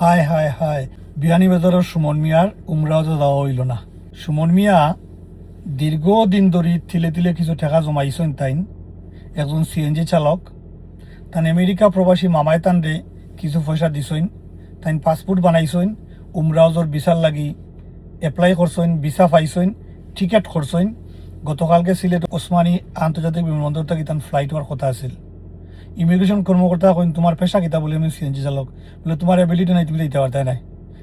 হায় হায় হায় বিয়ানীবাজারের সুমন মিয়ার উমরাও তো যাওয়া হইল না। সুমন মিয়া দীর্ঘদিন ধরে তিলে তিলে কিছু টাকা জমাইছেন। তাইন একজন সিএনজি চালক, তান আমেরিকা প্রবাসী মামায় তানরে কিছু পয়সা দিছইন, তাইন পাসপোর্ট বানাইছেন, উমরাওজর ভিসার লাগি এপ্লাই করছেন, ভিসা পাইছেন, টিকেট করছেন। গতকালকে সিলেট ওসমানী আন্তর্জাতিক বিমানবন্দর থেকে তান ফ্লাইট হওয়ার কথা আছিল। ইমিগ্রেশন কর্মকর্তা কইন তোমার পেশা কিতা বলে, আমি সিএনজি চালক। বলে তোমার এবিলিটি নাই, তুমি দিতে পারতাই নাই।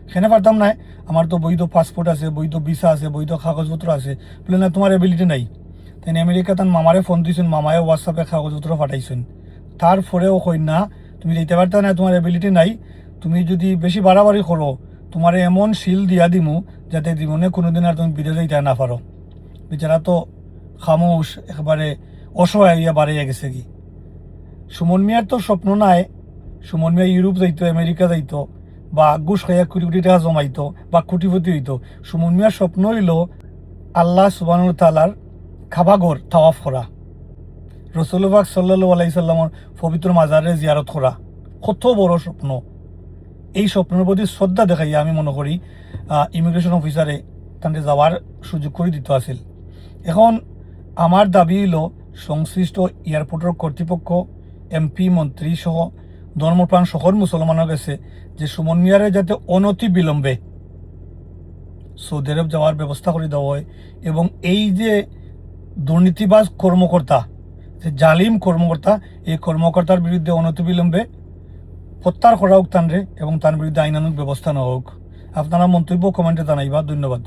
সেখানে পারতাম নাই, আমার তো বৈধ পাসপোর্ট আছে, বৈধ ভিসা আছে, বৈধ কাগজপত্র আছে। বলে না, তোমার এবিলিটি নাই। তাই আমেরিকা তার মামারে ফোন দিয়েছেন, মামায় হোয়াটসঅ্যাপে কাগজপত্র পাঠাইছেন। তারপরেও কই না, তুমি দিতে পারতা না, তোমার এবিলিটি নাই। তুমি যদি বেশি বাড়াবাড়ি করো, তোমার এমন শিল দিয়া দিমু যাতে জীবনে কোনোদিন আর তুমি বিদেশ যাইতে না পারো। বেচারা তো খামোশ, একেবারে অসহায় হইয়া বাড়াইয়া গেছে কি। সুমন মিয়ার তো স্বপ্ন নাই সুমন মিয়া ইউরোপ যাইতো, আমেরিকা যাইতো, বা ঘুষ খাইয়া কোটি কোটি টাকা জমাইতো, বা কোটিপতি হইতো। সুমন মিয়ার স্বপ্ন হইল আল্লাহ সুবহানাহু ওয়া তাআলার কাবাঘর তাওয়াফ করা, রাসূলুল্লাহ সাল্লাল্লাহু আলাইহি সাল্লামের পবিত্র মাজারে জিয়ারত করা। কত বড় স্বপ্ন! এই স্বপ্নের প্রতি শ্রদ্ধা দেখাইয়া আমি মনে করি ইমিগ্রেশন অফিসারে তাদের যাওয়ার সুযোগ করে দিতে আছিল। এখন আমার দাবি হইল সংশ্লিষ্ট এয়ারপোর্টের কর্তৃপক্ষ, এমপি, মন্ত্রী সহ ধর্মপ্রাণ সকল মুসলমানের কাছে যে সুমন মিয়ারে যাতে অনতি বিলম্বে সৌদি আরব যাওয়ার ব্যবস্থা করে দেওয়া হয়, এবং এই যে দুর্নীতিবাজ কর্মকর্তা, যে জালিম কর্মকর্তা, এই কর্মকর্তার বিরুদ্ধে অনতি বিলম্বে প্রত্যাহার করা হোক তানরে, এবং তার বিরুদ্ধে আইনানুগ ব্যবস্থা নেওয়া হোক। আপনারা মন্তব্য কমেন্টে জানাইবা। ধন্যবাদ।